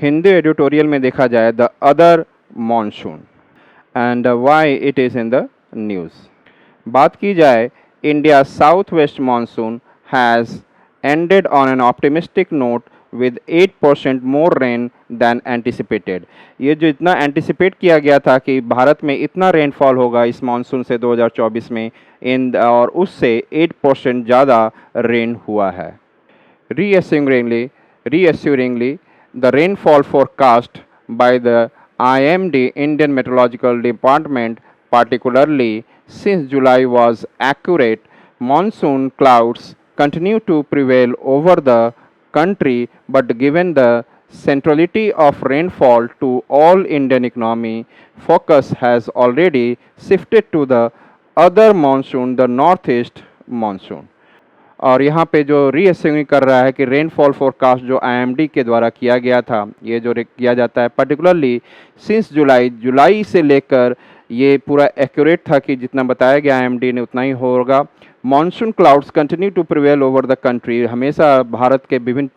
Hindi editorial में देखा जाए the other monsoon and why it is in the news. बात की जाए India south west monsoon has ended on an optimistic note with 8% more rain than anticipated। ये जो इतना एंटिसिपेट किया गया था कि भारत में इतना रेनफॉल होगा इस मानसून से 2024 में और उससे 8% ज़्यादा रेन हुआ है। Reassuringly, the rainfall forecast by the IMD Indian Meteorological Department, particularly since July, was accurate. Monsoon clouds continue to prevail over the country, but given the centrality of rainfall to all Indian economy, focus has already shifted to the other monsoon, the northeast monsoon। और यहाँ पे जो reassuring कर रहा है कि rainfall forecast जो IMD के द्वारा किया गया था, ये जो किया जाता है पर्टिकुलरली सिंस जुलाई से लेकर ये पूरा एक्यूरेट था कि जितना बताया गया आईएमडी ने उतना ही होगा। Monsoon clouds continue to prevail over the country, हमेशा भारत के विभिन्न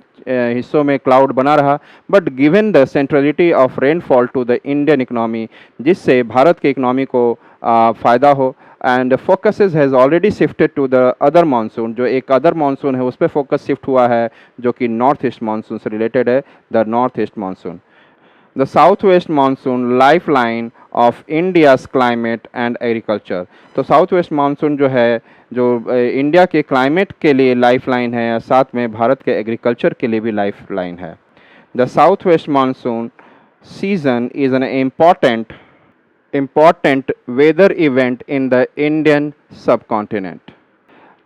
हिस्सों में क्लाउड बना रहा, but given the centrality of rainfall to the Indian economy, जिससे भारत के इकोनॉमी को फ़ायदा हो। And focuses has already shifted to the other monsoon, जो एक अदर मानसून है उस पर फोकस शिफ्ट हुआ है जो कि नॉर्थ ईस्ट मानसून से रिलेटेड है, the north east monsoon. The south west monsoon life line of India's climate and agriculture. तो साउथ वेस्ट मानसून जो है जो इंडिया के क्लाइमेट के लिए लाइफ लाइन है और साथ में भारत के एग्रीकल्चर के लिए भी लाइफ लाइन है। The south west monsoon season is an important weather event in the Indian subcontinent।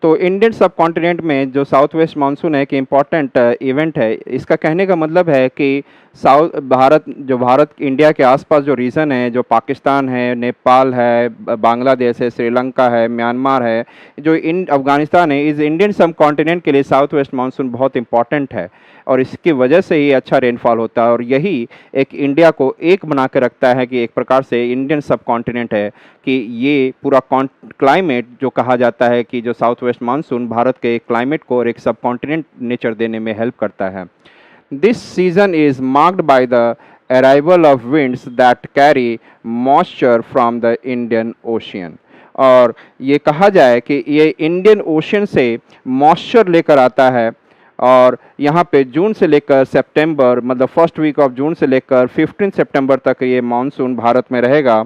तो इंडियन सब कॉन्टिनेंट में जो साउथ वेस्ट मानसून है कि इम्पॉर्टेंट इवेंट है, इसका कहने का मतलब है कि भारत इंडिया के आसपास जो रीजन है, जो पाकिस्तान है, नेपाल है, बांग्लादेश है, श्रीलंका है, म्यांमार है, जो अफगानिस्तान है, इस इंडियन सब कॉन्टिनेंट के लिए साउथ वेस्ट मानसून बहुत इंपॉर्टेंट है और इसकी वजह से ही अच्छा रेनफॉल होता है और यही एक इंडिया को एक बना के रखता है कि एक प्रकार से इंडियन सब कॉन्टिनेंट है कि ये पूरा क्लाइमेट जो कहा जाता है कि जो साउथ वेस्ट मानसून भारत के क्लाइमेट को और एक सब कॉन्टिनेंट नेचर देने में हेल्प करता है। This season is marked by the arrival of winds that carry moisture from the Indian ocean. और ये कहा जाए कि ये इंडियन ओशियन से मॉइस्चर लेकर आता है और यहाँ पे जून से लेकर सितंबर, मतलब फर्स्ट वीक ऑफ जून से लेकर 15 सितंबर तक ये मानसून भारत में रहेगा।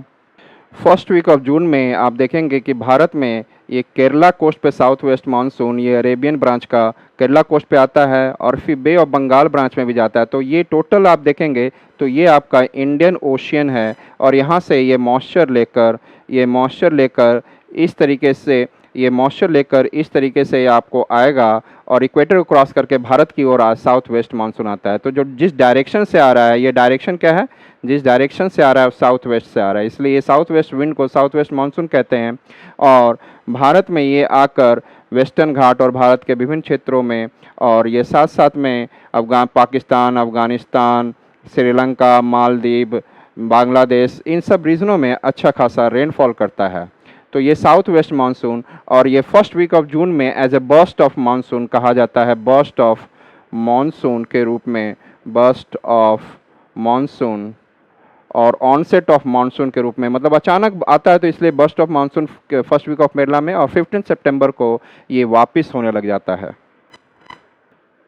फर्स्ट वीक ऑफ जून में आप देखेंगे कि भारत में ये केरला कोस्ट पे साउथ वेस्ट मानसून, ये अरेबियन ब्रांच का केरला कोस्ट पे आता है और फिर बे ऑफ बंगाल ब्रांच में भी जाता है। तो ये टोटल आप देखेंगे तो ये आपका इंडियन ओशियन है और यहाँ से ये मॉइस्चर लेकर इस तरीके से आपको आएगा और इक्वेटर को क्रॉस करके भारत की ओर आज साउथ वेस्ट मानसून आता है। तो जो जिस डायरेक्शन से आ रहा है, ये डायरेक्शन क्या है, जिस डायरेक्शन से आ रहा है साउथ वेस्ट से आ रहा है, इसलिए ये साउथ वेस्ट विंड को साउथ वेस्ट मानसून कहते हैं। और भारत में ये आकर वेस्टर्न घाट और भारत के विभिन्न क्षेत्रों में और ये साथ साथ में पाकिस्तान, अफगानिस्तान, श्रीलंका, मालदीव, बांग्लादेश, इन सब रीजनों में अच्छा खासा रेनफॉल करता है। तो ये साउथ वेस्ट मानसून और ये फर्स्ट वीक ऑफ जून में as a burst of monsoon कहा जाता है, बर्स्ट ऑफ मानसून के रूप में, बर्स्ट ऑफ मानसून और ऑनसेट ऑफ मानसून के रूप में, मतलब अचानक आता है तो इसलिए burst of monsoon first week of मेला में और 15 सितंबर को ये वापस होने लग जाता है।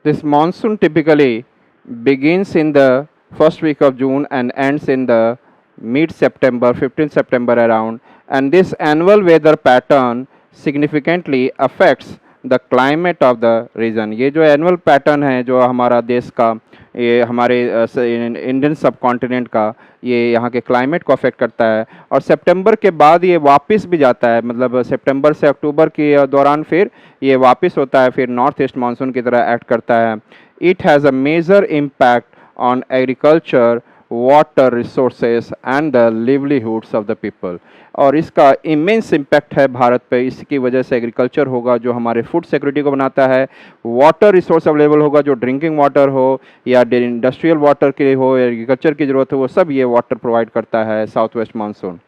This monsoon typically begins in the first week of June and ends in the mid September, 15 September around, and this annual weather pattern significantly affects the climate of the region। ये जो एनुअल पैटर्न है जो हमारा देश का, ये हमारे Indian सब कॉन्टिनेंट का, ये यहाँ के क्लाइमेट को अफेक्ट करता है और सितंबर के बाद ये वापस भी जाता है, मतलब सितंबर से अक्टूबर के दौरान फिर ये वापस होता है, फिर नॉर्थ ईस्ट मानसून की तरह एक्ट करता है। It has a major impact on agriculture, water resources and the livelihoods of the people. और इसका इमेंस इम्पैक्ट है भारत पे, इसकी वजह से एग्रीकल्चर होगा जो हमारे फूड सिक्योरिटी को बनाता है, वाटर रिसोर्स अवेलेबल होगा जो ड्रिंकिंग वाटर हो या इंडस्ट्रियल वाटर के लिए हो या एग्रीकल्चर की ज़रूरत हो, वो सब ये वाटर प्रोवाइड करता है south west monsoon.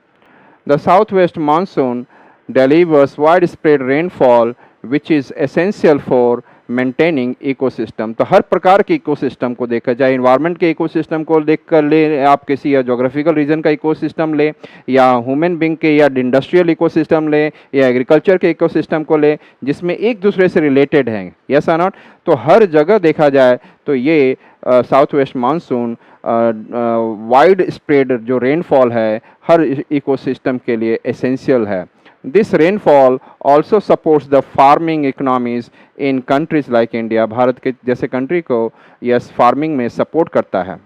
The south west monsoon delivers widespread rainfall which is essential for maintaining ecosystem. तो हर प्रकार के इकोसिस्टम को देखा जाए, इन्वायरमेंट के इकोसिस्टम को देख कर ले आप, किसी या जोग्राफिकल रीजन का इकोसिस्टम ले, या ह्यूमन बींग के या इंडस्ट्रियल इकोसिस्टम ले, या एग्रीकल्चर के इकोसिस्टम को ले, जिसमें एक दूसरे से रिलेटेड हैं, यस और नॉट। तो हर जगह देखा जाए तो ये south west monsoon wide spread जो रेनफॉल है हर इकोसिस्टम के लिए एसेंशियल है। This rainfall also supports the farming economies in countries like India. Bharat के जैसे कंट्री को यस फार्मिंग में सपोर्ट करता है।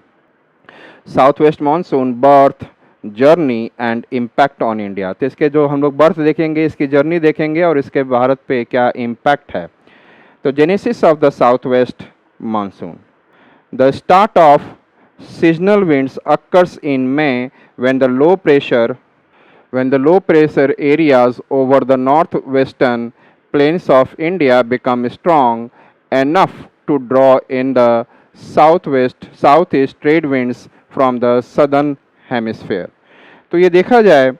South west monsoon birth, journey and impact on India. तो इसके जो हम लोग बर्थ देखेंगे, इसकी जर्नी देखेंगे और इसके भारत पे क्या इम्पैक्ट है। तो genesis of the south west monsoon. The start of seasonal winds occurs in May when the low pressure areas over the northwestern plains of India become strong enough to draw in the southeast trade winds from the southern hemisphere। तो ये देखा जाए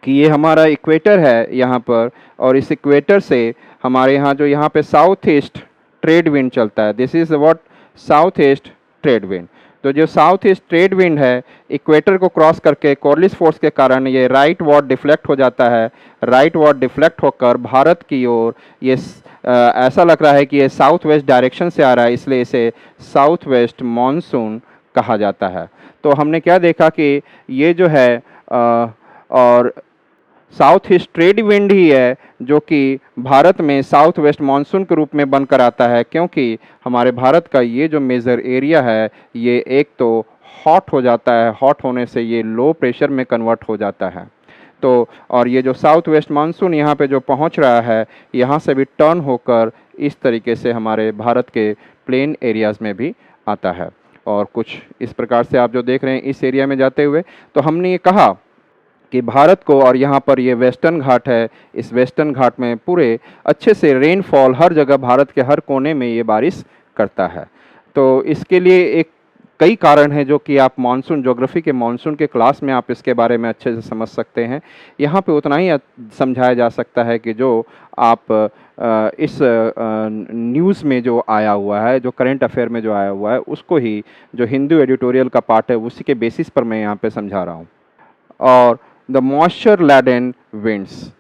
कि ये हमारा equator है यहाँ पर, और इस इक्वेटर से हमारे यहाँ जो यहाँ पे साउथ ईस्ट ट्रेड विंड चलता है, this is what south east trade wind. तो जो साउथ ईस्ट ट्रेड विंड है इक्वेटर को क्रॉस करके कॉर्लिस फोर्स के कारण ये राइट वार्ड डिफ्लेक्ट हो जाता है। राइट वार्ड डिफ्लेक्ट होकर भारत की ओर ये ऐसा लग रहा है कि ये साउथ वेस्ट डायरेक्शन से आ रहा है, इसलिए इसे साउथ वेस्ट मानसून कहा जाता है। तो हमने क्या देखा कि ये जो है और साउथ ईस्ट ट्रेड विंड ही है जो कि भारत में साउथ वेस्ट मानसून के रूप में बनकर आता है, क्योंकि हमारे भारत का ये जो मेजर एरिया है ये एक तो हॉट हो जाता है, हॉट होने से ये लो प्रेशर में कन्वर्ट हो जाता है। तो और ये जो साउथ वेस्ट मानसून यहाँ पे जो पहुँच रहा है, यहाँ से भी टर्न होकर इस तरीके से हमारे भारत के प्लेन एरियाज़ में भी आता है। और कुछ इस प्रकार से आप जो देख रहे हैं इस एरिया में जाते हुए, तो हमने ये कहा कि भारत को, और यहाँ पर ये वेस्टर्न घाट है, इस वेस्टर्न घाट में पूरे अच्छे से रेनफॉल हर जगह भारत के हर कोने में ये बारिश करता है। तो इसके लिए एक कई कारण हैं जो कि आप मानसून ज्योग्राफी के मानसून के क्लास में आप इसके बारे में अच्छे से समझ सकते हैं। यहाँ पे उतना ही समझाया जा सकता है कि जो आप इस न्यूज़ में जो आया हुआ है, जो करंट अफेयर में जो आया हुआ है, उसको ही जो हिंदू एडिटोरियल का पार्ट है उसी के बेसिस पर मैं यहाँ पे समझा रहा हूँ। और the moisture-laden winds.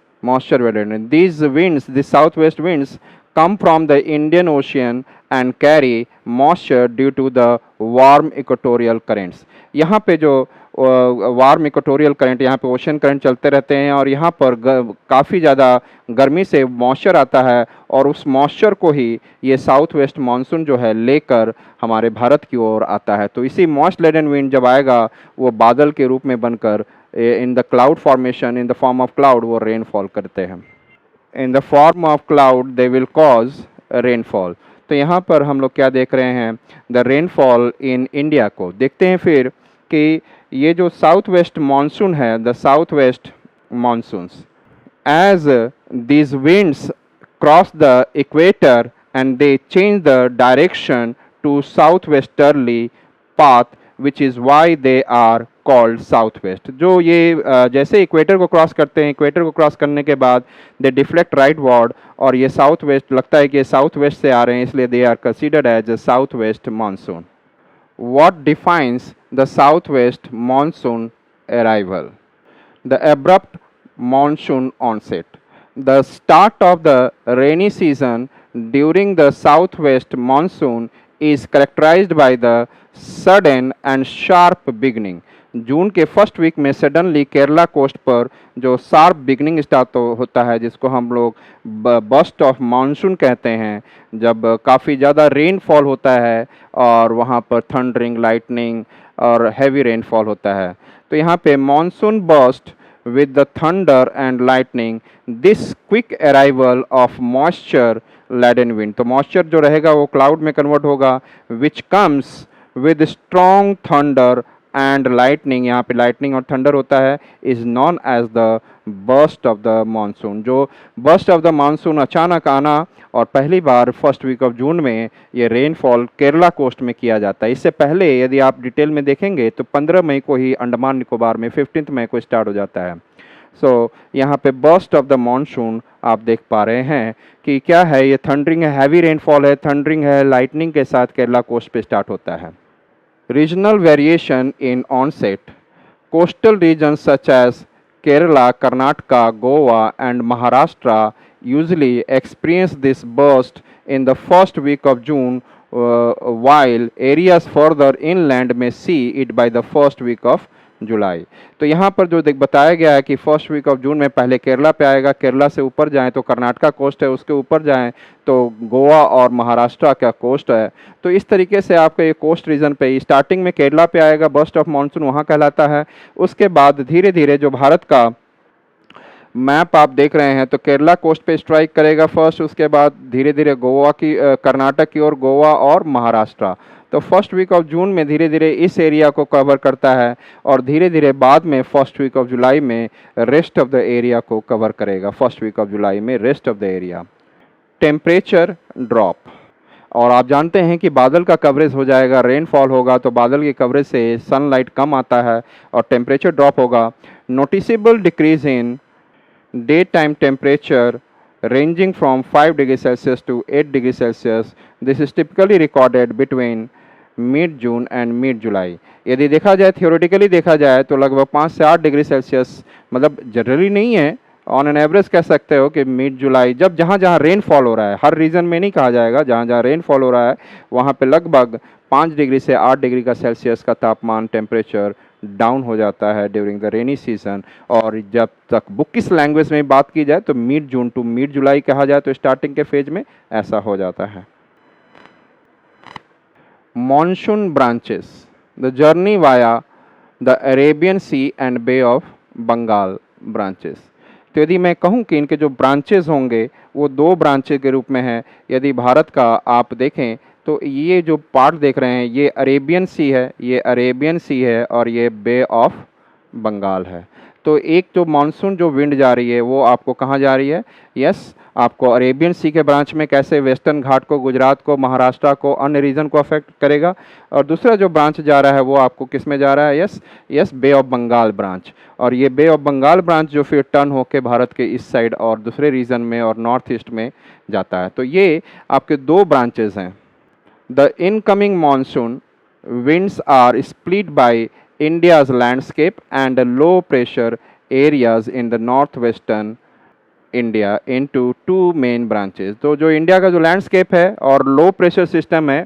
These winds, the southwest winds, come from the Indian Ocean and carry moisture due to the warm equatorial currents. यहाँ पे जो वार्म इक्वेटोरियल करंट, यहाँ पे ओशन करंट चलते रहते हैं और यहाँ पर काफ़ी ज़्यादा गर्मी से मॉइस्चर आता है, और उस मॉइस्चर को ही ये साउथ वेस्ट मानसून जो है लेकर हमारे भारत की ओर आता है। तो इसी मॉइस्ट लेडन विंड जब आएगा वो बादल के रूप में बनकर in the cloud formation, in the form of cloud वो रेनफॉल करते हैं। In the form of cloud they will cause rainfall. तो यहाँ पर हम लोग क्या देख रहे हैं, द रेनफॉल इन इंडिया को देखते हैं फिर कि ये जो साउथ वेस्ट मानसून है, the south west monsoons, as these winds cross the equator and they change the direction to south westerly path, which is why they are called south west. जो ये जैसे इक्वेटर को cross करते हैं, equator को cross करने के बाद दे डिफ्लेक्ट राइट वार्ड, और ये साउथ वेस्ट लगता है कि ये साउथ वेस्ट से आ रहे हैं, इसलिए they are considered as a south west monsoon. What defines the southwest monsoon arrival? The abrupt monsoon onset. The start of the rainy season during the southwest monsoon is characterized by the sudden and sharp beginning. जून के first week में suddenly Kerala coast पर जो sharp beginning start होता है, जिसको हम लोग bast of monsoon कहते हैं, जब काफ़ी ज़्यादा रेनफॉल होता है और वहाँ पर थंडरिंग, लाइटनिंग और हैवी रेनफॉल होता है। तो यहाँ पे monsoon burst with the thunder and lightning, this quick arrival of moisture laden wind। तो मॉइस्चर जो रहेगा वो क्लाउड में कन्वर्ट होगा, which comes with strong thunder and lightning। यहाँ पे लाइटनिंग और थंडर होता है, is known as the burst of the monsoon। जो burst of the monsoon अचानक आना, और पहली बार फर्स्ट वीक ऑफ जून में ये रेनफॉल केरला कोस्ट में किया जाता है। इससे पहले यदि आप डिटेल में देखेंगे तो 15 मई को ही अंडमान निकोबार में, 15 मई को स्टार्ट हो जाता है। सो यहाँ पे बर्स्ट ऑफ द मॉनसून आप देख पा रहे हैं कि क्या है, ये थंडरिंग है, हैवी रेनफॉल है, थंडरिंग है, लाइटनिंग के साथ केरला कोस्ट पे स्टार्ट होता है। Regional variation in onset, coastal region such as Kerala, Karnataka, Goa, and Maharashtra usually experience this burst in the first week of June, while areas further inland may see it by the first week of जुलाई। तो यहाँ पर जो देख बताया गया है कि first week of June में पहले केरला पे आएगा, केरला से ऊपर जाएं तो कर्नाटका कोस्ट है, उसके ऊपर जाएं तो गोवा और महाराष्ट्र का कोस्ट है। तो इस तरीके से आपका ये कोस्ट रीजन पे स्टार्टिंग में केरला पे आएगा, बर्स्ट ऑफ मानसून वहाँ कहलाता है। उसके बाद धीरे धीरे जो भारत का मैप आप देख रहे हैं तो केरला कोस्ट पे स्ट्राइक करेगा फर्स्ट, उसके बाद धीरे धीरे गोवा की कर्नाटक की ओर गोवा और महाराष्ट्र। तो फर्स्ट वीक ऑफ जून में धीरे धीरे इस एरिया को कवर करता है और धीरे धीरे बाद में फर्स्ट वीक ऑफ जुलाई में रेस्ट ऑफ द एरिया को कवर करेगा। फर्स्ट वीक ऑफ जुलाई में rest of the area. Temperature drop, और आप जानते हैं कि बादल का कवरेज हो जाएगा, रेनफॉल होगा तो बादल की कवरेज से सनलाइट कम आता है और टेम्परेचर ड्रॉप होगा। Noticeable decrease in daytime temperature ranging from 5 degrees Celsius to 8 degrees Celsius. This is typically recorded between mid June and mid July. यदि देखा जाए थियोरेटिकली देखा जाए तो लगभग 5 से 8 डिग्री सेल्सियस, मतलब जनरली नहीं है, ऑन एन एवरेज कह सकते हो कि मिड जुलाई जब जहाँ जहाँ रेनफॉल हो रहा है, हर रीजन में नहीं कहा जाएगा, जहाँ जहाँ रेनफॉल हो रहा है वहाँ पे लगभग 5 डिग्री से 8 डिग्री का सेल्सियस का तापमान टेम्परेचर डाउन हो जाता है ड्यूरिंग द रेनी सीजन। और जब तक बुकिश लैंग्वेज में बात की जाए तो मिड जून टू मिड जुलाई कहा जाए तो स्टार्टिंग के फेज में ऐसा हो जाता है। Monsoon branches, the journey via the Arabian sea and bay of Bengal branches. तो यदि मैं कहूँ कि इनके जो ब्रांचेज होंगे वो 2 ब्रांचेज के रूप में हैं। यदि भारत का आप देखें तो ये जो पार्ट देख रहे हैं ये अरेबियन सी है, ये अरेबियन सी है और ये बे ऑफ बंगाल है। तो एक जो मानसून जो विंड जा रही है वो आपको कहाँ जा रही है? यस, आपको अरेबियन सी के ब्रांच में कैसे वेस्टर्न घाट को, गुजरात को, महाराष्ट्र को, अन्य रीजन को अफेक्ट करेगा। और दूसरा जो ब्रांच जा रहा है वो आपको किस में जा रहा है? Yes, bay of Bengal branch. और ये बे ऑफ बंगाल ब्रांच जो फिर टर्न होकर भारत के इस साइड और दूसरे रीजन में और नॉर्थ ईस्ट में जाता है। तो ये आपके 2 ब्रांचेज हैं। The incoming monsoon winds are split by India's landscape and low pressure areas in the northwestern India into 2 main branches। तो जो इंडिया का जो लैंडस्केप है और लो प्रेशर सिस्टम है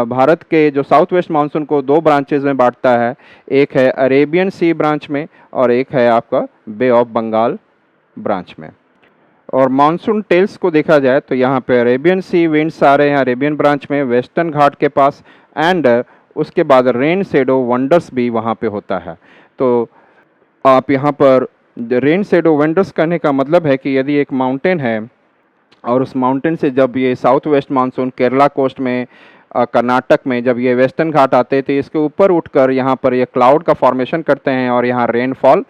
भारत के जो साउथ वेस्ट मानसून को 2 ब्रांचेज में बांटता है। एक है अरेबियन सी ब्रांच में और एक है आपका बे ऑफ बंगाल ब्रांच में। और मानसून टेल्स को देखा जाए तो यहाँ पे अरेबियन सी विंड्स आ रहे हैं अरेबियन ब्रांच में वेस्टर्न घाट के पास, एंड उसके बाद रेन शेडो वंडर्स भी वहाँ पे होता है। तो आप यहाँ पर रेन शेडो वंडर्स करने का मतलब है कि यदि एक माउंटेन है और उस माउंटेन से जब ये south west monsoon Kerala coast में कर्नाटक में जब ये वेस्टर्न घाट आते थे इसके ऊपर उठकर यहाँ पर ये क्लाउड का फॉर्मेशन करते हैं और यहाँ रेनफॉल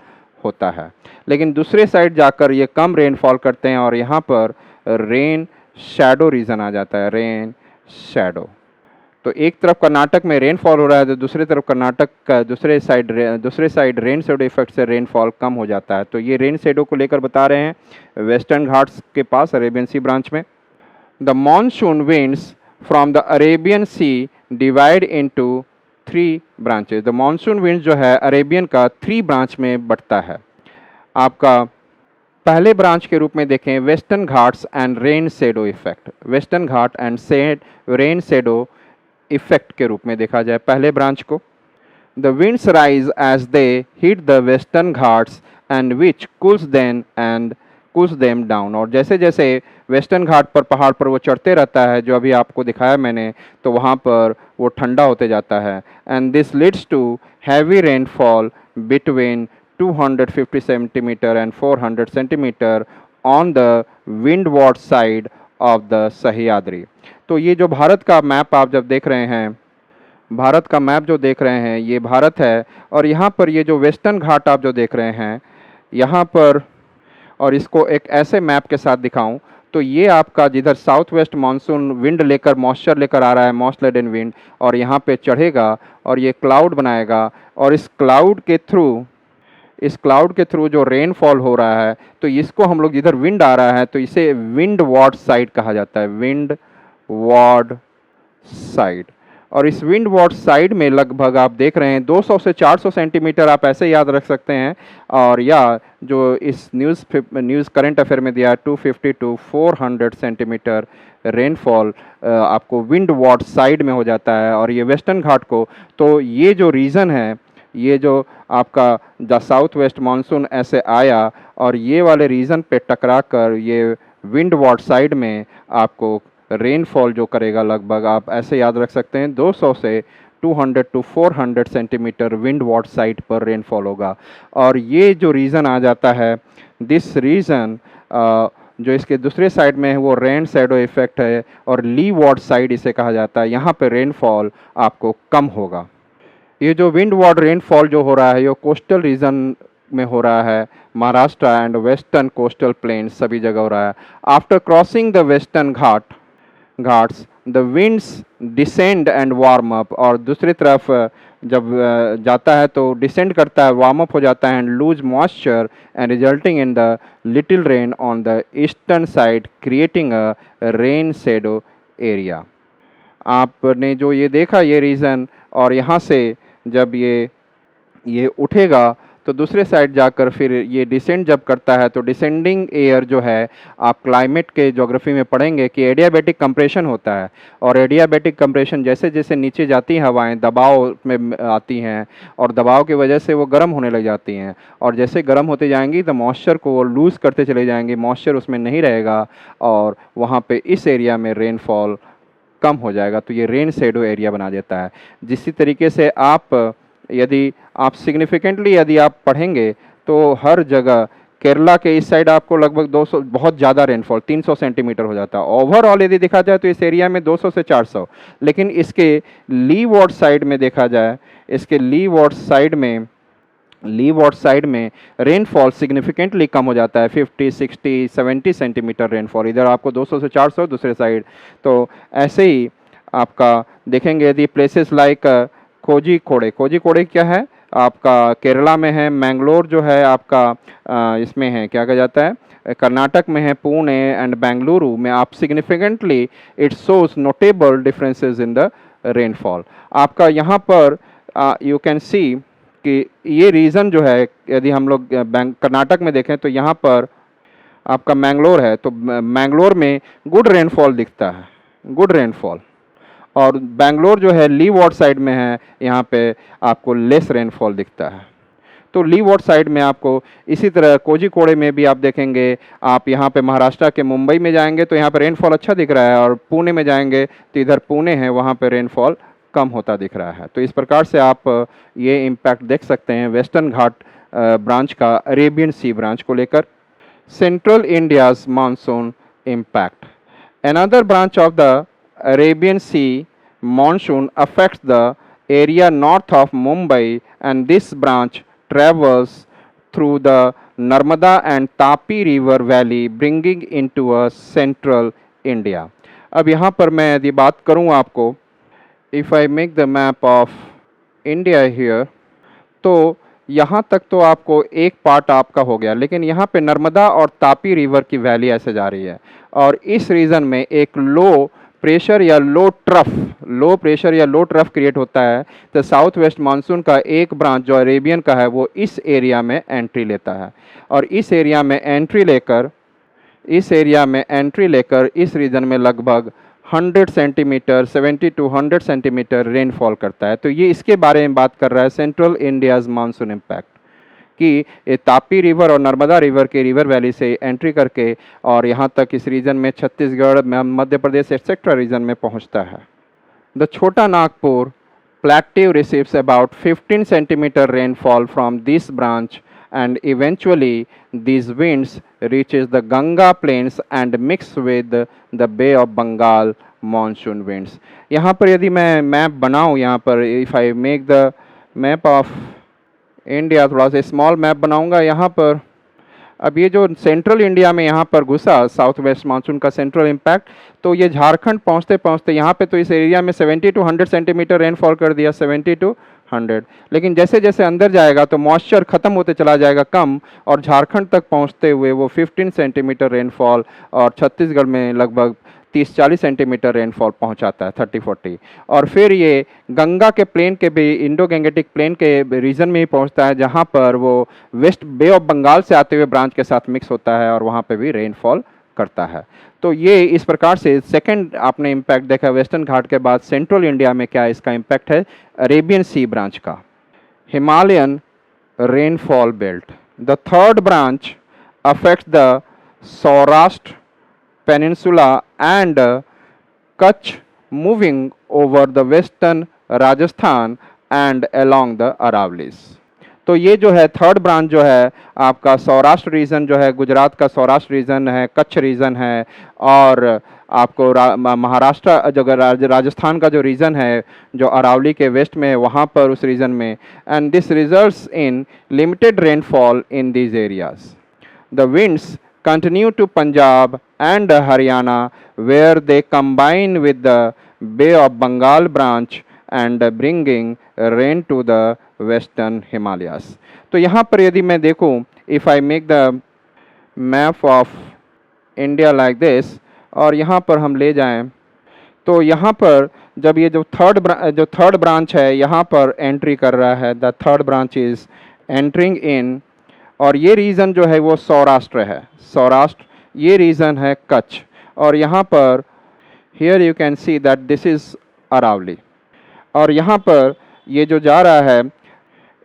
होता है। लेकिन दूसरे साइड जाकर ये कम रेनफॉल करते हैं और यहाँ पर रेन शैडो रीजन आ जाता है, रेन शैडो। तो एक तरफ कर्नाटक में रेनफॉल हो रहा है तो दूसरी तरफ कर्नाटक का दूसरे साइड रेन शैडो इफेक्ट से रेनफॉल कम हो जाता है। तो ये रेन शैडो को लेकर बता रहे हैं वेस्टर्न घाट्स के पास अरेबियन सी ब्रांच में। The monsoon winds from the Arabian sea divide into 3 branches. The monsoon wind जो है अरेबियन का 3 ब्रांच में बढ़ता है। आपका पहले ब्रांच के रूप में देखें Western Ghats and rain shadow effect, Western Ghat and rain shadow effect के रूप में देखा जाए पहले ब्रांच को। The winds rise as they hit the Western Ghats and which cools them down. और जैसे जैसे वेस्टर्न घाट पर पहाड़ पर वो चढ़ते रहता है जो अभी आपको दिखाया मैंने, तो वहाँ पर वो ठंडा होते जाता है। And this leads to heavy rainfall between 250 centimetre and 400 centimetre on the windward side of the Sahyadri. तो ये जो भारत का मैप आप जब देख रहे हैं, भारत का मैप जो देख रहे हैं ये भारत है और यहाँ पर ये जो वेस्टर्न घाट आप जो देख रहे हैं यहाँ पर, और इसको एक ऐसे मैप के साथ दिखाऊं तो ये आपका जिधर साउथ वेस्ट मानसून विंड लेकर मॉइस्चर लेकर आ रहा है, मॉइस्ट लेडन विंड, और यहाँ पे चढ़ेगा और ये क्लाउड बनाएगा और इस क्लाउड के थ्रू इस क्लाउड के थ्रू जो रेनफॉल हो रहा है, तो इसको हम लोग इधर विंड आ रहा है तो इसे विंड वार्ड साइड कहा जाता है, विंड वार्ड साइड। और इस विंड वार्ड साइड में लगभग आप देख रहे हैं 200 से 400 सेंटीमीटर, आप ऐसे याद रख सकते हैं। और या जो इस न्यूज़ करंट अफेयर में दिया है 250 टू 400 सेंटीमीटर रेनफॉल आपको विंड वार्ड साइड में हो जाता है। और ये वेस्टर्न घाट को, तो ये जो रीज़न है, ये जो आपका द साउथ वेस्ट मानसून ऐसे आया और ये वाले रीजन पे टकरा कर ये विंड वार्ड साइड में आपको रेनफॉल जो करेगा, लगभग आप ऐसे याद रख सकते हैं 200 से 200 to 400 centimetre windward side पर रेनफॉल होगा। और ये जो रीज़न आ जाता है, दिस रीज़न जो इसके दूसरे साइड में है वो रेन शैडो इफेक्ट है, और ली वार्ड साइड इसे कहा जाता है। यहाँ पे रेनफॉल आपको कम होगा। ये जो विंड वार्ड रेनफॉल जो हो रहा है, ये कोस्टल रीजन में हो रहा है, Maharashtra and western coastal planes सभी जगह हो रहा है। After crossing the Western Ghats the winds descend and warm up, और दूसरी तरफ जब जाता है तो डिसेंड करता है, वार्म अप हो जाता है, and lose moisture and resulting in the little rain on the eastern side creating a rain shadow area. आपने जो ये देखा ये रीज़न, और यहाँ से जब ये उठेगा तो दूसरे साइड जाकर फिर ये डिसेंड जब करता है, तो डिसेंडिंग एयर जो है, आप क्लाइमेट के ज्योग्राफी में पढ़ेंगे कि एडियाबैटिक कंप्रेशन होता है। और एडियाबैटिक कंप्रेशन जैसे जैसे नीचे जाती हैं हवाएं, दबाव में आती हैं, और दबाव की वजह से वो गर्म होने लग जाती हैं। और जैसे गर्म होते जाएंगी तो मॉइस्चर को वो लूज़ करते चले जाएंगे, मॉइस्चर उसमें नहीं रहेगा, और वहाँ पे इस एरिया में रेनफॉल कम हो जाएगा। तो ये रेन शेडो एरिया बना देता है। जिस तरीके से यदि आप सिग्निफिकेंटली यदि आप पढ़ेंगे तो हर जगह केरला के इस साइड आपको लगभग 200, बहुत ज़्यादा रेनफॉल 300 सेंटीमीटर हो जाता है। ओवरऑल यदि देखा जाए तो इस एरिया में 200 से 400, लेकिन इसके ली वार्ड साइड में देखा जाए, इसके ली वार्ड साइड में रेनफॉल सिग्निफिकेंटली कम हो जाता है, 50, 60, 70 सेंटीमीटर रेनफॉल। इधर आपको 200 से 400, दूसरे साइड। तो ऐसे ही आपका देखेंगे यदि प्लेसेस लाइक कोझिकोड क्या है आपका केरला में है, मैंगलोर जो है आपका इसमें है, क्या कहा जाता है, कर्नाटक में है, पुणे एंड बेंगलुरु में आप significantly it shows notable differences in the rainfall. आपका यहाँ पर यू कैन सी कि ये रीज़न जो है, यदि हम लोग कर्नाटक में देखें तो यहाँ पर आपका मैंगलोर है, तो मैंगलोर में गुड रेनफॉल दिखता है, गुड रेनफॉल। और बेंगलोर जो है ली वार्ड साइड में है, यहाँ पे आपको लेस रेनफॉल दिखता है। तो ली वार्ड साइड में आपको इसी तरह कोझिकोड में भी आप देखेंगे, आप यहाँ पे महाराष्ट्र के मुंबई में जाएंगे तो यहाँ पे रेनफॉल अच्छा दिख रहा है, और पुणे में जाएंगे तो इधर पुणे है, वहाँ पे रेनफॉल कम होता दिख रहा है। तो इस प्रकार से आप ये इम्पैक्ट देख सकते हैं वेस्टर्न घाट ब्रांच का, अरेबियन सी ब्रांच को लेकर। Central India's monsoon impact. Another branch of the Arabian Sea monsoon affects the area north of Mumbai, and this branch travels through the Narmada and Tapi river valley, bringing into a central India. अब यहाँ पर मैं यदि बात करूँ आपको, if I make the map of India here, तो यहाँ तक तो आपको एक पार्ट आपका हो गया, लेकिन यहाँ पे नर्मदा और तापी रिवर की वैली ऐसे जा रही है, और इस रीजन में एक लो प्रेशर या लो ट्रफ क्रिएट होता है। तो साउथ वेस्ट मानसून का एक ब्रांच जो अरेबियन का है वो इस एरिया में एंट्री लेता है, और इस एरिया में एंट्री लेकर इस रीजन में लगभग 100 सेंटीमीटर 70 टू 100 सेंटीमीटर रेनफॉल करता है। तो ये इसके बारे में बात कर रहा है सेंट्रल इंडियाज़ मानसून इम्पैक्ट, कि तापी रिवर और नर्मदा रिवर के रिवर वैली से एंट्री करके और यहाँ तक इस रीजन में छत्तीसगढ़, मध्य प्रदेश एक्सेट्रा रीजन में पहुँचता है। द छोटा Nagpur plateau receives about 15 centimeter rainfall from this branch, and eventually these winds reaches the Ganga plains and mix with the Bay of Bengal monsoon winds. यहाँ पर यदि मैं मैप बनाऊँ, यहाँ पर if I make the map of India, थोड़ा सा small map बनाऊंगा यहाँ पर। अब ये जो सेंट्रल इंडिया में यहाँ पर घुसा साउथ वेस्ट मानसून का सेंट्रल इम्पैक्ट, तो ये झारखंड पहुँचते पहुँचते यहाँ पे तो इस एरिया में 70 टू 100 सेंटीमीटर रेनफॉल कर दिया, 70 टू 100, लेकिन जैसे जैसे अंदर जाएगा तो मॉइस्चर ख़त्म होते चला जाएगा कम, और झारखंड तक पहुंचते हुए वो 15 सेंटीमीटर रेनफॉल, और छत्तीसगढ़ में लगभग 30-40 सेंटीमीटर रेनफॉल पहुंचाता है, 30-40। और फिर ये गंगा के प्लेन के भी, इंडो गैंगेटिक प्लेन के रीजन में ही पहुंचता है, जहां पर वो वेस्ट बे ऑफ बंगाल से आते हुए ब्रांच के साथ मिक्स होता है और वहां पे भी रेनफॉल करता है। तो ये इस प्रकार से सेकंड आपने इम्पैक्ट देखा वेस्टर्न घाट के बाद सेंट्रल इंडिया में क्या इसका इम्पैक्ट है, अरेबियन सी ब्रांच का, Himalayan rainfall belt. The third branch affects the Saurashtra peninsula and Kutch, moving over the western Rajasthan and along the Aravallis. तो ये जो है थर्ड ब्रांच जो है आपका सौराष्ट्र रीजन जो है, गुजरात का सौराष्ट्र रीजन है, कच्छ रीजन है, और आपको महाराष्ट्र जो राजस्थान का जो रीजन है जो अरावली के वेस्ट में है वहाँ पर उस रीजन में, and this results in limited rainfall in these areas. The winds continue to Punjab and Haryana where they combine with the Bay of Bengal branch and bringing rain to the western Himalayas। तो यहाँ पर यदि मैं देखूँ, if I make the map of India like this, और यहाँ पर हम ले जाएं, तो यहाँ पर जब ये जो थर्ड ब्रांच है यहाँ पर एंट्री कर रहा है, the third branch is entering इन, और ये रीजन जो है वो सौराष्ट्र है, सौराष्ट्र, ये रीजन है कच्छ, और यहाँ पर here you can see that this is Aravalli, और यहाँ पर ये जो जा रहा है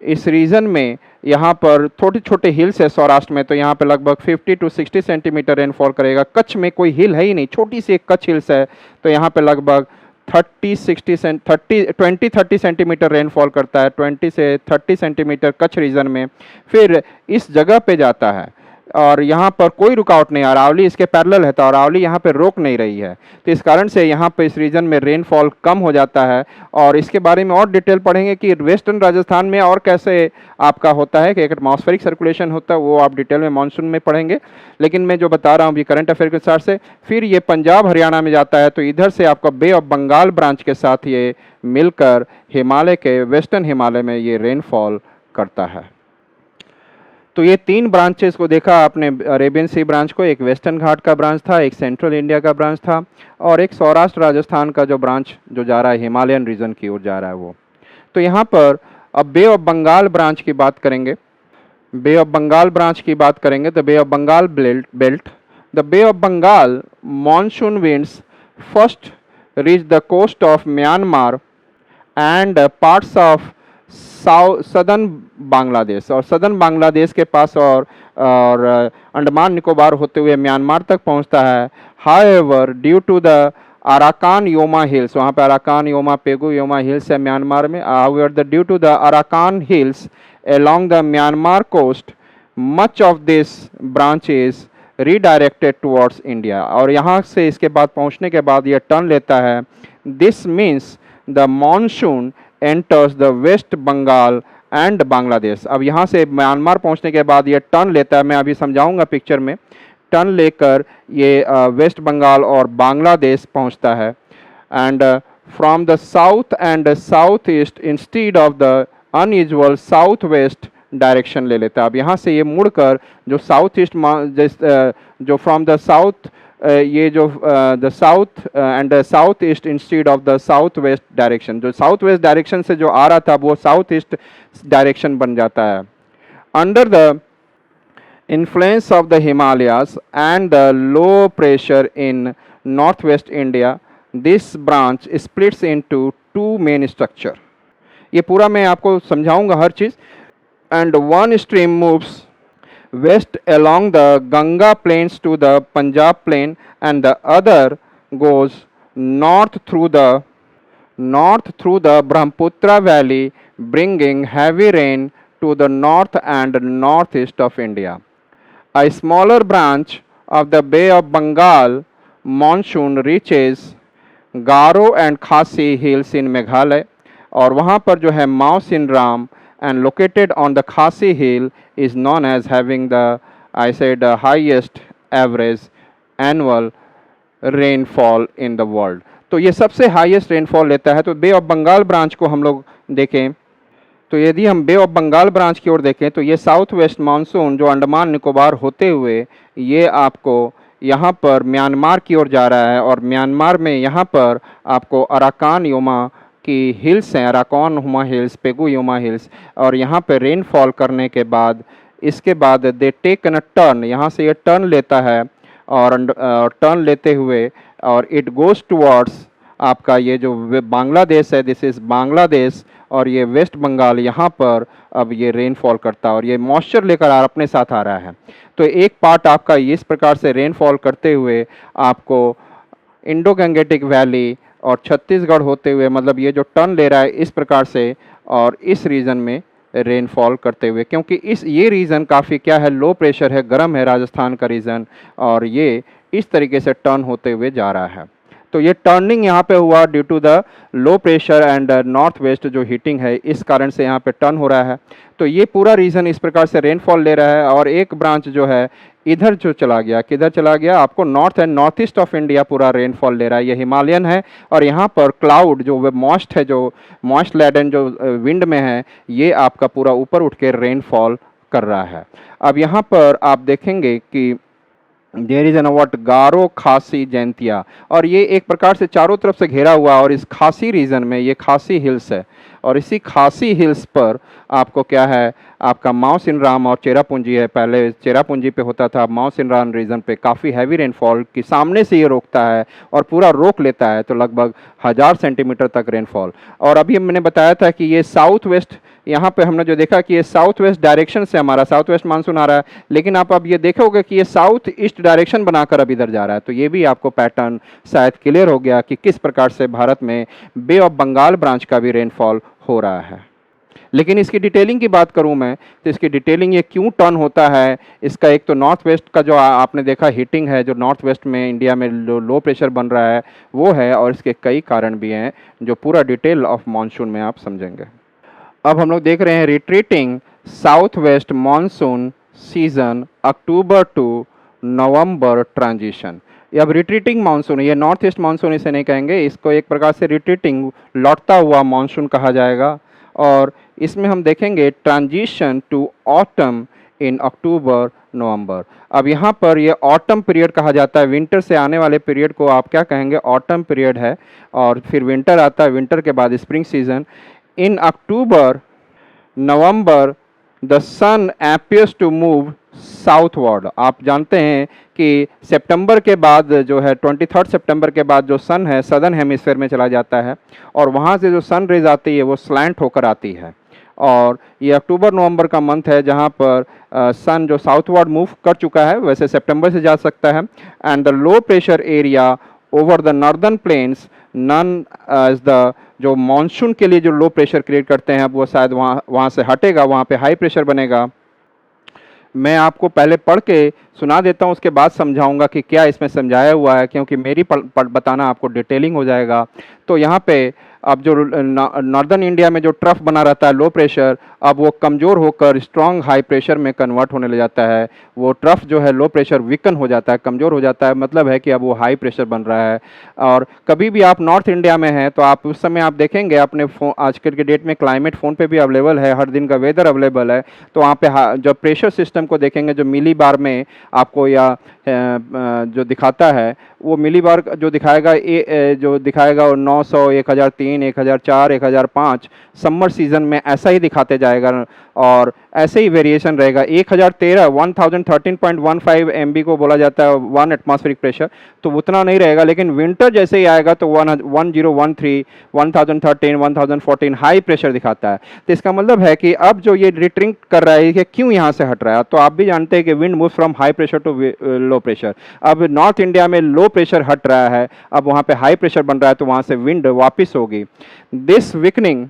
इस रीजन में, यहाँ पर छोटे छोटे हिल्स है सौराष्ट्र में, तो यहाँ पे लगभग 50 to 60 सेंटीमीटर रेनफॉल करेगा। कच्छ में कोई हिल है ही नहीं, छोटी सी एक कच्छ हिल्स है, तो यहाँ पे लगभग 20-30 सेंटीमीटर रेनफॉल करता है, 20 से 30 सेंटीमीटर कच्छ रीजन में। फिर इस जगह पे जाता है और यहाँ पर कोई रुकावट नहीं, अरावली इसके पैरेलल है, तो अरावली यहाँ पे रोक नहीं रही है, तो इस कारण से यहाँ पे इस रीजन में रेनफॉल कम हो जाता है। और इसके बारे में और डिटेल पढ़ेंगे कि वेस्टर्न राजस्थान में और कैसे आपका होता है कि एक एटमॉस्फेरिक सर्कुलेशन होता है, वो आप डिटेल में मानसून में पढ़ेंगे, लेकिन मैं जो बता रहा हूँ अभी करंट अफेयर के हिसाब से। फिर ये पंजाब हरियाणा में जाता है, तो इधर से आपका बे ऑफ बंगाल ब्रांच के साथ ये मिलकर हिमालय के, वेस्टर्न हिमालय में ये रेनफॉल करता है। तो ये तीन ब्रांचेस को देखा आपने, अरेबियन सी ब्रांच को, एक वेस्टर्न घाट का ब्रांच था, एक सेंट्रल इंडिया का ब्रांच था, और एक सौराष्ट्र राजस्थान का जो ब्रांच जो जा रहा है हिमालयन रीजन की ओर जा रहा है वो। तो यहाँ पर अब बे ऑफ बंगाल ब्रांच की बात करेंगे, बे ऑफ बंगाल ब्रांच की बात करेंगे, तो bay of Bengal belt, the bay of Bengal monsoon winds first reach the coast of Myanmar and parts of southern Bangladesh, और सदर्न बांग्लादेश के पास और अंडमान निकोबार होते हुए म्यांमार तक पहुंचता है। However due to the Arakan Yoma hills, वहाँ पे Arakan Yoma Pegu Yoma hills है म्यांमार में, however the due to the Arakan hills along the Myanmar coast, much of this branch is redirected towards India, और यहाँ से इसके बाद पहुँचने के बाद यह टर्न लेता है। This means the monsoon enters the West Bengal and Bangladesh। अब यहाँ से म्यांमार पहुँचने के बाद ये टर्न लेता है, मैं अभी समझाऊंगा पिक्चर में, टर्न लेकर ये वेस्ट बंगाल और बांग्लादेश पहुँचता है। And from the south and south east instead of the unusual south west direction ले लेता है। अब यहाँ से ये मुड़कर जो साउथ ईस्ट, जो फ्रॉम द साउथ, ये जो the south and south east instead of the south west direction, जो साउथ वेस्ट डायरेक्शन से जो आ रहा था वो साउथ ईस्ट डायरेक्शन बन जाता है। Under the influence of the Himalayas and the low pressure in north west India, this branch splits into two main structure. ये पूरा मैं आपको समझाऊंगा हर चीज़। And one stream moves west along the Ganga plains to the Punjab plain, and the other goes north through the Brahmaputra valley, bringing heavy rain to the north and northeast of India. A smaller branch of the Bay of Bengal monsoon reaches Garo and Khasi hills in Meghalaya, और वहाँ पर जो है माओ सिनराम and located on the Khasi hill is known as having the, I said, highest average annual rainfall in the world। तो ये सबसे highest rainfall लेता है। तो बे ऑफ बंगाल ब्रांच को हम लोग देखें, तो यदि हम बे ऑफ बंगाल ब्रांच की ओर देखें तो ये साउथ वेस्ट मानसून जो अंडमान निकोबार होते हुए ये आपको यहाँ पर म्यांमार की ओर जा रहा है, और म्यांमार में यहाँ पर आपको अराकान योमा की हिल्स हैं, Arakan Huma hills, Pegu Yoma hills, और यहाँ पे रेनफॉल करने के बाद इसके बाद दे टेक एन टर्न, यहाँ से ये टर्न लेता है और टर्न लेते हुए और इट गोज़ टुवर्ड्स आपका ये जो बांग्लादेश है, दिस इज़ बांग्लादेश, और ये वेस्ट बंगाल, यहाँ पर अब ये रेनफॉल करता है और ये मॉइस्चर लेकर अपने साथ आ रहा है। तो एक पार्ट आपका इस प्रकार से रेनफॉल करते हुए आपको इंडो गंगेटिक वैली और छत्तीसगढ़ होते हुए, मतलब ये जो टर्न ले रहा है इस प्रकार से, और इस रीजन में रेनफॉल करते हुए, क्योंकि ये रीजन काफ़ी क्या है, लो प्रेशर है, गर्म है राजस्थान का रीजन, और ये इस तरीके से टर्न होते हुए जा रहा है। तो ये टर्निंग यहाँ पे हुआ due to the low pressure and north west जो हीटिंग है, इस कारण से यहाँ पे टर्न हो रहा है। तो ये पूरा रीजन इस प्रकार से रेनफॉल ले रहा है, और एक ब्रांच जो है इधर जो चला गया, किधर चला गया, आपको north and north east of India पूरा रेनफॉल ले रहा है। ये हिमालयन है, और यहाँ पर क्लाउड जो मॉइस्ट है, जो मॉइस्ट लैडन जो विंड में है, ये आपका पूरा ऊपर उठ के रेनफॉल कर रहा है। अब यहाँ पर आप देखेंगे कि देयर इज एन व्हाट गारो खासी जैंतिया, और ये एक प्रकार से चारों तरफ से घेरा हुआ, और इस खासी रीजन में ये खासी हिल्स है, और इसी खासी हिल्स पर आपको क्या है, आपका माओ सिनराम और चेरापूंजी है। पहले चेरापूंजी पे होता था, माओ सिनराम रीजन पे काफ़ी हैवी रेनफॉल की सामने से ये रोकता है और पूरा रोक लेता है, तो लगभग 1000 सेंटीमीटर तक रेनफॉल। और अभी मैंने बताया था कि ये साउथ वेस्ट, यहाँ पे हमने जो देखा कि ये साउथ वेस्ट डायरेक्शन से हमारा साउथ वेस्ट मानसून आ रहा है, लेकिन आप अब ये देखोगे कि ये साउथ ईस्ट डायरेक्शन बनाकर अब इधर जा रहा है। तो ये भी आपको पैटर्न शायद क्लियर हो गया कि किस प्रकार से भारत में बे ऑफ बंगाल ब्रांच का भी रेनफॉल हो रहा है। लेकिन इसकी डिटेलिंग की बात करूं मैं, तो इसकी डिटेलिंग ये क्यों टर्न होता है, इसका एक तो नॉर्थ वेस्ट का जो आपने देखा हीटिंग है, जो नॉर्थ वेस्ट में इंडिया में लो प्रेशर बन रहा है वो है, और इसके कई कारण भी हैं जो पूरा डिटेल ऑफ मानसून में आप समझेंगे। अब हम लोग देख रहे हैं retreating south west monsoon season October to November transition. अब रिट्रीटिंग मानसून, ये नॉर्थ ईस्ट मानसून इसे नहीं कहेंगे, इसको एक प्रकार से रिट्रीटिंग लौटता हुआ मानसून कहा जाएगा। और इसमें हम देखेंगे transition to autumn in October नवंबर। अब यहाँ पर ये ऑटम पीरियड कहा जाता है, विंटर से आने वाले पीरियड को आप क्या कहेंगे, ऑटम पीरियड है, और फिर विंटर आता है, विंटर के बाद spring season. In October November the sun appears to move southward. आप जानते हैं कि सितंबर के बाद जो है 23 सितंबर के बाद जो सन है सदर्न हेमिस्फेयर में चला जाता है, और वहाँ से जो सन रेज आती है वो स्लैंट होकर आती है, और ये अक्टूबर नवंबर का मंथ है जहाँ पर सन जो साउथवर्ड मूव कर चुका है, वैसे सितंबर से जा सकता है। And the low pressure area over the northern plains none as the, जो मानसून के लिए जो लो प्रेशर क्रिएट करते हैं अब वो शायद वहाँ से हटेगा, वहाँ पे हाई प्रेशर बनेगा। मैं आपको पहले पढ़ के सुना देता हूँ, उसके बाद समझाऊंगा कि क्या इसमें समझाया हुआ है, क्योंकि मेरी बताना आपको डिटेलिंग हो जाएगा। तो यहाँ पे अब जो नॉर्दर्न इंडिया में जो ट्रफ बना रहता है लो प्रेशर, अब वो कमज़ोर होकर स्ट्रॉन्ग हाई प्रेशर में कन्वर्ट होने लग जाता है। वो ट्रफ जो है लो प्रेशर वीकन हो जाता है, कमज़ोर हो जाता है, मतलब है कि अब वो हाई प्रेशर बन रहा है। और कभी भी आप नॉर्थ इंडिया में हैं तो आप उस समय आप देखेंगे अपने फ़ोन, आजकल के डेट में क्लाइमेट फ़ोन पे भी अवेलेबल है, हर दिन का वेदर अवेलेबल है, तो वहाँ पे जब प्रेशर सिस्टम को देखेंगे जो मिली बार में आपको या जो दिखाता है, वो मिली बार जो दिखाएगा जो दिखाएगा वो 900, 1003, 1004, 1005 समर सीजन में ऐसा ही दिखाते जाएगा, और ऐसे ही वेरिएशन रहेगा। 1013 1013.15 MB को बोला जाता है 1 एटमॉस्फेरिक प्रेशर, तो उतना नहीं रहेगा, लेकिन विंटर जैसे ही आएगा तो 1013, 1013, 1014 हाई प्रेशर दिखाता है। तो इसका मतलब है कि अब जो ये रिट्रिंग कर रहा है कि क्यों यहाँ से हट रहा है, तो आप भी जानते हैं कि wind move from high pressure to low pressure. अब नॉर्थ इंडिया में लो प्रेशर हट रहा है, अब वहाँ पे हाई प्रेशर बन रहा है, तो वहाँ से विंड वापस होगी। This weakening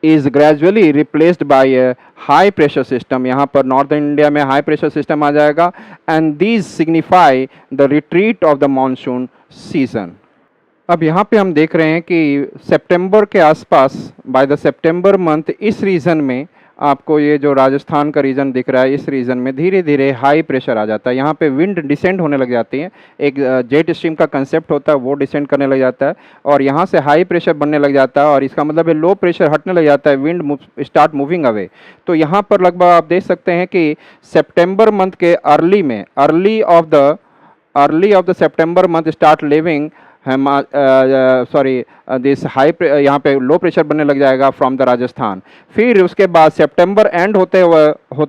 is gradually replaced by a high pressure system। यहाँ पर नॉर्दर्न इंडिया में हाई प्रेशर सिस्टम आ जाएगा, and these signify the retreat of the monsoon season। अब यहाँ पे हम देख रहे हैं कि सितंबर के आसपास, बाय द सितंबर मंथ, इस रीजन में आपको ये जो राजस्थान का रीजन दिख रहा है, इस रीजन में धीरे धीरे हाई प्रेशर आ जाता है। यहाँ पे विंड डिसेंड होने लग जाती है, एक जेट स्ट्रीम का कंसेप्ट होता है वो डिसेंड करने लग जाता है और यहाँ से हाई प्रेशर बनने लग जाता है और इसका मतलब है लो प्रेशर हटने लग जाता है, विंड स्टार्ट मूविंग अवे। तो यहाँ पर लगभग आप देख सकते हैं कि सितंबर मंथ के अर्ली में, early of the September month start living sorry this high, यहाँ पे लो प्रेशर बनने लग जाएगा फ्रॉम द राजस्थान। फिर उसके बाद सितंबर एंड होते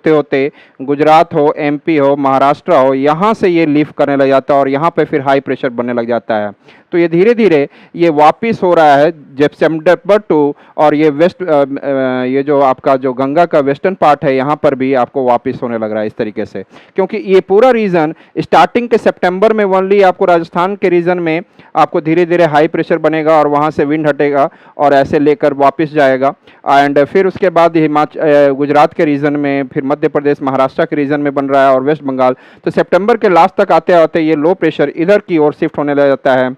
होते गुजरात हो, एमपी हो, महाराष्ट्र हो, यहाँ से ये लीफ करने लग जाता है और यहाँ पे फिर हाई प्रेशर बनने लग जाता है। तो ये धीरे धीरे ये वापिस हो रहा है जब सितंबर 2 और ये वेस्ट ये जो आपका जो गंगा का वेस्टर्न पार्ट है यहाँ पर भी आपको वापिस होने लग रहा है इस तरीके से, क्योंकि ये पूरा रीजन स्टार्टिंग के सितंबर में ओनली आपको राजस्थान के रीजन में आपको धीरे धीरे हाई प्रेशर बनेगा और वहाँ से विंड हटेगा और ऐसे लेकर वापस जाएगा एंड फिर उसके बाद हिमाचल गुजरात के रीजन में, फिर मध्य प्रदेश महाराष्ट्र के रीजन में बन रहा है और वेस्ट बंगाल। तो सितंबर के लास्ट तक आते आते ये लो प्रेशर इधर की ओर शिफ्ट होने लग जाता है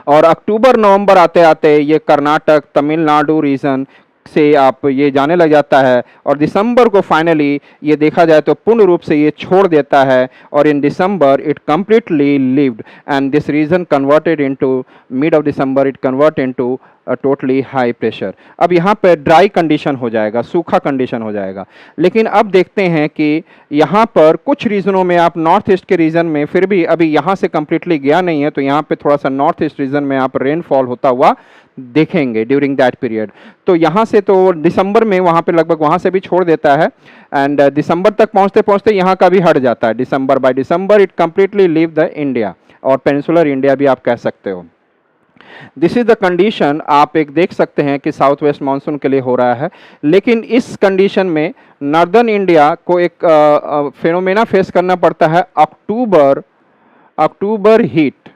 और अक्टूबर नवंबर आते आते ये कर्नाटक तमिलनाडु रीजन से आप ये जाने लग जाता है और दिसंबर को फाइनली ये देखा जाए तो पूर्ण रूप से ये छोड़ देता है और in December it completely leaved and this region converted into mid of December it convert into totally high pressure. अब यहाँ पे ड्राई कंडीशन हो जाएगा, सूखा कंडीशन हो जाएगा। लेकिन अब देखते हैं कि यहाँ पर कुछ रीजनों में आप नॉर्थ ईस्ट के रीजन में फिर भी अभी यहाँ से कंप्लीटली गया नहीं है, तो यहाँ पे थोड़ा सा नॉर्थ ईस्ट रीजन में आप रेनफॉल होता हुआ देखेंगे ड्यूरिंग दैट पीरियड। तो यहाँ से तो दिसंबर में वहाँ पे लगभग वहाँ से भी छोड़ देता है एंड दिसंबर तक पहुँचते पहुँचते यहाँ का भी हट जाता है। December by December it completely leave the India और पेनिनसुलर इंडिया भी आप कह सकते हो। दिस इज द कंडीशन आप एक देख सकते हैं कि साउथ वेस्ट मानसून के लिए हो रहा है। लेकिन इस कंडीशन में नॉर्दर्न इंडिया को एक फेनोमेना फेस करना पड़ता है, अक्टूबर हीट।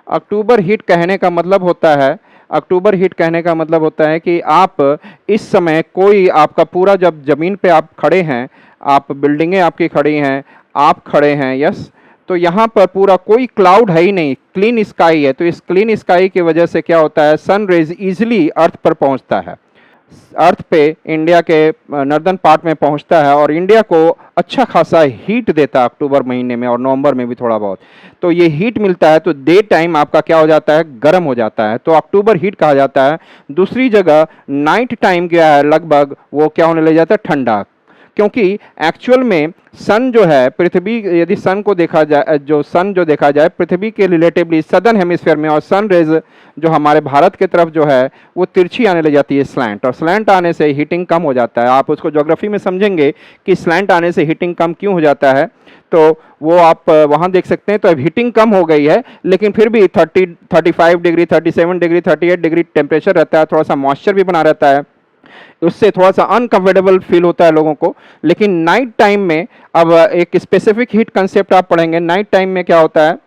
अक्टूबर हीट कहने का मतलब होता है, अक्टूबर हीट कहने का मतलब होता है कि आप इस समय कोई आपका पूरा जब ज़मीन पे आप खड़े हैं, आप बिल्डिंगें आपकी खड़ी हैं, आप खड़े हैं, यस, तो यहाँ पर पूरा कोई क्लाउड है ही नहीं, क्लीन स्काई है। तो इस क्लीन स्काई की वजह से क्या होता है, सन रेज इजीली अर्थ पर पहुँचता है, अर्थ पे इंडिया के नॉर्दर्न पार्ट में पहुंचता है और इंडिया को अच्छा खासा हीट देता है अक्टूबर महीने में और नवंबर में भी थोड़ा बहुत। तो ये हीट मिलता है तो डे टाइम आपका क्या हो जाता है, गर्म हो जाता है, तो अक्टूबर हीट कहा जाता है। दूसरी जगह नाइट टाइम क्या है, लगभग वो क्या होने लग जाता है, ठंडा, क्योंकि एक्चुअल में सन जो है पृथ्वी, यदि सन को देखा जाए, जो सन जो देखा जाए पृथ्वी के रिलेटिवली सदर्न हेमिस्फीयर में, और सन रेज जो हमारे भारत की तरफ जो है वो तिरछी आने लग जाती है, स्लैंट, और स्लैंट आने से हीटिंग कम हो जाता है। आप उसको ज्योग्राफी में समझेंगे कि स्लैंट आने से हीटिंग कम क्यों हो जाता है, तो वो आप वहाँ देख सकते हैं। तो अब हीटिंग कम हो गई है लेकिन फिर भी 35 डिग्री, 37 डिग्री, 38 डिग्री टेम्परेचर रहता है, थोड़ा सा मॉइस्चर भी बना रहता है, उससे थोड़ा सा अनकंफर्टेबल फील होता है लोगों को। लेकिन नाइट टाइम में अब एक स्पेसिफिक हीट कंसेप्ट आप पढ़ेंगे। नाइट टाइम में क्या होता है,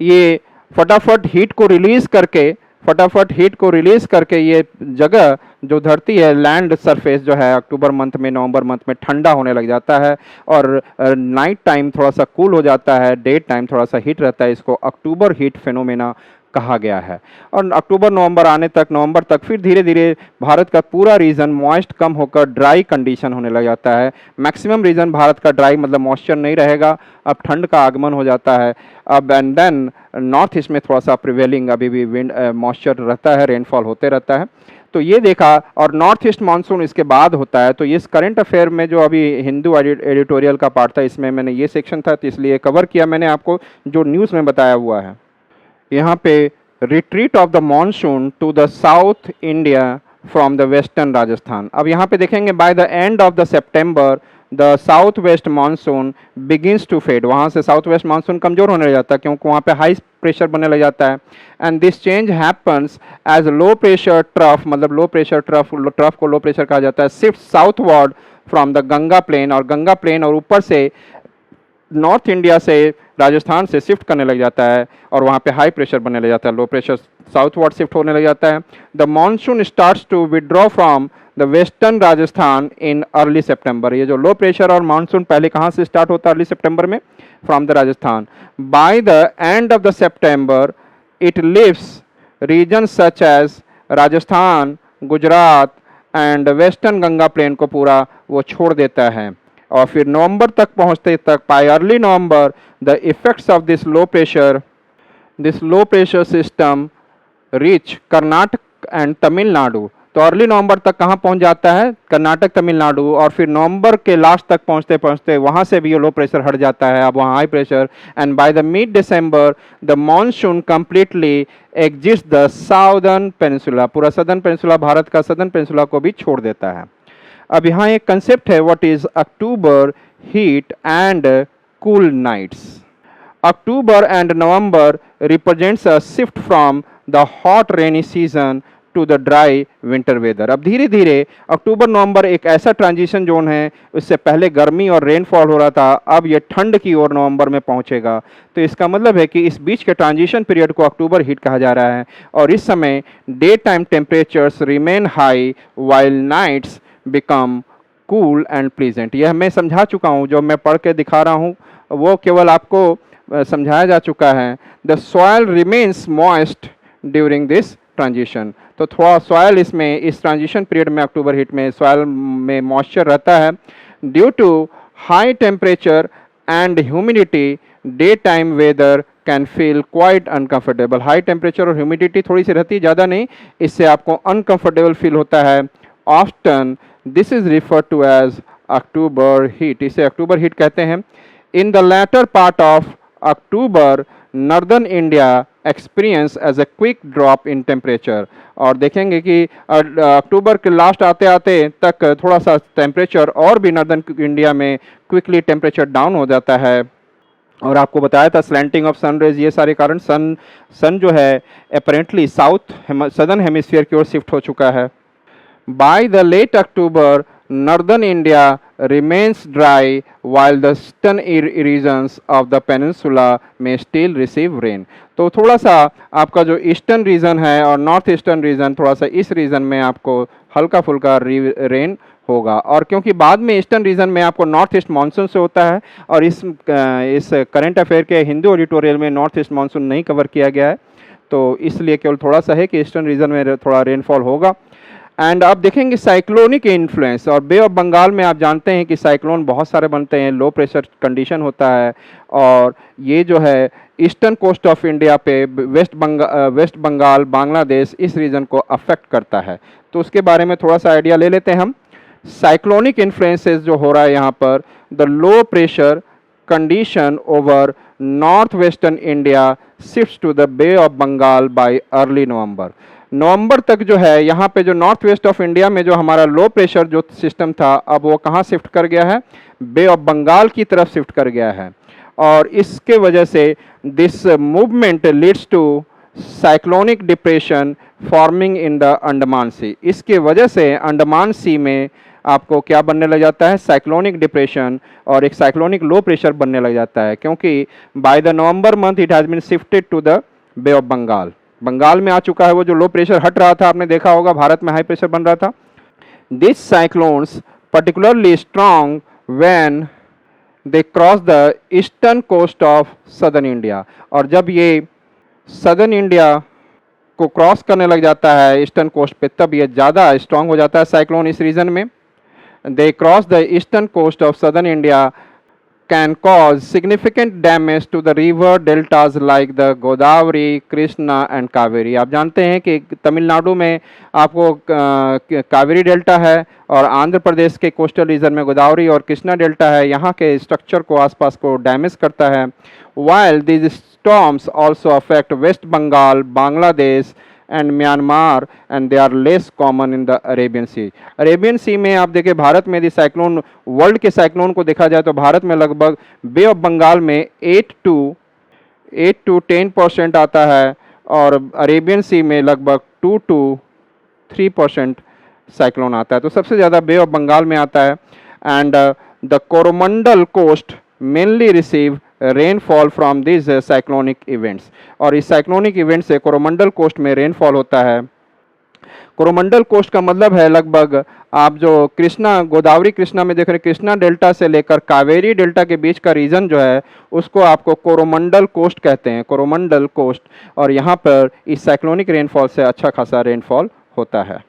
ये फटाफट हीट को रिलीज करके ये जगह जो धरती है, लैंड सरफेस जो है, अक्टूबर मंथ में नवंबर मंथ में ठंडा होने लग जाता है और नाइट टाइम थोड़ा सा कूल हो जाता है, डे टाइम थोड़ा सा हीट रहता है। इसको अक्टूबर हीट फेनोमेना कहा गया है। और अक्टूबर नवंबर आने तक, नवंबर तक फिर धीरे धीरे भारत का पूरा रीजन मॉइस्ट कम होकर ड्राई कंडीशन होने लग जाता है। मैक्सिमम रीजन भारत का ड्राई, मतलब मॉइस्चर नहीं रहेगा, अब ठंड का आगमन हो जाता है। अब एंड देन नॉर्थ ईस्ट में थोड़ा सा प्रिवेलिंग अभी भी विंड मॉइस्चर रहता है, रेनफॉल होते रहता है। तो ये देखा, और नॉर्थ ईस्ट मानसून इसके बाद होता है। तो इस करंट अफेयर में जो अभी हिंदू एडिटोरियल का पार्ट था, इसमें मैंने ये सेक्शन था तो इसलिए कवर किया मैंने आपको, जो न्यूज़ में बताया हुआ है। यहाँ पे retreat of the monsoon to the south India from the western Rajasthan. अब यहाँ पे देखेंगे by the end of the September the south west monsoon begins to fade. वहाँ से साउथ वेस्ट मानसून कमज़ोर होने लग जाता है क्योंकि वहाँ पे हाई प्रेशर बनने लग जाता है। And this change happens as low pressure trough, मतलब लो प्रेशर ट्रफ को लो प्रेशर कहा जाता है, shift southward from the Ganga plain, और गंगा प्लेन और ऊपर से नॉर्थ इंडिया से राजस्थान से शिफ्ट करने लग जाता है और वहाँ पे हाई प्रेशर बनने लग जाता है, लो प्रेशर साउथवर्ड शिफ्ट होने लग जाता है। The monsoon starts to withdraw from the western Rajasthan in early September. ये जो लो प्रेशर और मानसून पहले कहाँ से स्टार्ट होता है, अर्ली सितंबर में, from the Rajasthan. By the end of the September it leaves region such as Rajasthan, Gujarat and western Ganga plain को पूरा वो छोड़ देता है। और फिर नवंबर तक पहुंचते तक bye early November the effects of this low pressure system reach Karnataka and Tamil Nadu. तो अर्ली नवंबर तक कहाँ पहुंच जाता है? कर्नाटक तमिलनाडु। और फिर नवंबर के लास्ट तक पहुंचते पहुंचते वहाँ से भी ये लो प्रेशर हट जाता है, अब वहाँ high pressure. And by the mid December the monsoon completely exist the southern peninsula, पूरा सदर्न पेनिनसुला, भारत का सदर्न पेनिनसुला को भी छोड़ देता है। अब यहाँ एक कंसेप्ट है, what is October heat and cool nights. October and November represents a shift from the hot rainy season to the dry winter weather। अब धीरे धीरे अक्टूबर नवंबर एक ऐसा ट्रांजिशन जोन है, उससे पहले गर्मी और रेनफॉल हो रहा था, अब ये ठंड की ओर नवंबर में पहुंचेगा। तो इसका मतलब है कि इस बीच के ट्रांजिशन पीरियड को अक्टूबर हीट कहा जा रहा है। और इस समय day time temperatures remain high while nights become cool and pleasant. यह मैं समझा चुका हूँ, जो मैं पढ़ के दिखा रहा हूँ वो केवल आपको समझाया जा चुका है। The soil remains moist during this transition. तो थोड़ा सॉयल इसमें इस ट्रांजिशन पीरियड में अक्टूबर हीट में सॉयल में मॉइस्चर रहता है। Due to high temperature and humidity day time weather can feel quite uncomfortable. High temperature और ह्यूमिडिटी थोड़ी सी रहती है, ज़्यादा नहीं, इससे आपको अनकंफर्टेबल फील होता है। Often this is refer to as October heat, इसे अक्टूबर हीट कहते हैं। In the latter part of October northern India experience as a quick drop in temperature. और देखेंगे कि अक्टूबर के लास्ट आते आते तक थोड़ा सा टेम्परेचर और भी नॉर्दर्न इंडिया में क्विकली टेम्परेचर डाउन हो जाता है। और आपको बताया था स्लैंटिंग ऑफ सन रेज, ये सारे कारण सन जो है अपेरेंटली सदर्न हेमिस्फीयर की ओर शिफ्ट हो चुका है। By the late October northern India remains dry while the eastern regions of the peninsula may still receive rain। तो थोड़ा सा आपका जो ईस्टर्न रीजन है और नॉर्थ ईस्टर्न रीजन, थोड़ा सा इस रीजन में आपको हल्का फुल्का रेन होगा। और क्योंकि बाद में ईस्टर्न रीजन में आपको नॉर्थ ईस्ट मानसून से होता है, और इस करंट अफेयर के हिंदू एडिटोरियल में नॉर्थ ईस्ट मानसून नहीं कवर किया गया है, तो इसलिए केवल थोड़ा सा है कि ईस्टर्न रीजन में थोड़ा रेनफॉल होगा। एंड आप देखेंगे साइक्लोनिक इन्फ्लुएंस, और बे ऑफ बंगाल में आप जानते हैं कि साइक्लोन बहुत सारे बनते हैं, लो प्रेशर कंडीशन होता है, और ये जो है ईस्टर्न कोस्ट ऑफ इंडिया पे वेस्ट बंगाल बांग्लादेश इस रीजन को अफेक्ट करता है। तो उसके बारे में थोड़ा सा आइडिया ले लेते हैं हम। साइक्लोनिक इन्फ्लुएंसेस जो हो रहा है यहाँ पर, the low pressure condition over north western India shifts to the bay of Bengal by early November तक जो है यहाँ पे जो नॉर्थ वेस्ट ऑफ इंडिया में जो हमारा लो प्रेशर जो सिस्टम था, अब वो कहाँ शिफ्ट कर गया है? बे ऑफ बंगाल की तरफ शिफ्ट कर गया है। और इसके वजह से this movement leads to cyclonic depression forming in the Andaman sea. इसके वजह से अंडमान सी में आपको क्या बनने लग जाता है? साइक्लोनिक डिप्रेशन, और एक साइक्लोनिक लो प्रेशर बनने लग जाता है, क्योंकि by the November month it has been shifted to the bay of Bengal. Bengal में आ चुका है वो जो लो प्रेशर हट रहा था, आपने देखा होगा भारत में हाई प्रेशर बन रहा था। This cyclones particularly strong when they cross the eastern coast of southern India. और जब ये सदर्न इंडिया को क्रॉस करने लग जाता है ईस्टर्न कोस्ट पे, तब ये ज़्यादा स्ट्रॉन्ग हो जाता है साइक्लोन इस रीजन में। They cross the eastern coast of southern India can cause significant damage to the river deltas like the Godavari, Krishna and Kaveri. आप जानते हैं कि तमिलनाडु में आपको कावेरी डेल्टा है, और आंध्र प्रदेश के कोस्टल रीजन में गोदावरी और कृष्णा डेल्टा है। यहाँ के स्ट्रक्चर को आसपास को डैमेज करता है। while these storms also affect West Bengal, Bangladesh and Myanmar, and they are less common in the Arabian sea. Arabian sea में आप देखें, भारत में यदि साइक्लोन, वर्ल्ड के साइक्लोन को देखा जाए तो भारत में लगभग बे ऑफ बंगाल में 8 to 10% आता है, और अरेबियन सी में लगभग 2 to 3% साइक्लोन आता है। तो सबसे ज़्यादा बे ऑफ बंगाल में आता है। And the Coromandel coast mainly receive rainfall from this cyclonic events. और इस साइक्लोनिक इवेंट से कोरोमंडल कोस्ट में रेनफॉल होता है। कोरोमंडल कोस्ट का मतलब है लगभग आप जो कृष्णा, गोदावरी कृष्णा में देख रहे हैं, कृष्णा डेल्टा से लेकर कावेरी डेल्टा के बीच का रीजन जो है उसको आपको कोरोमंडल कोस्ट कहते हैं, कोरोमंडल कोस्ट। और यहाँ पर इस साइक्लोनिक रेनफॉल से अच्छा खासा रेनफॉल होता है।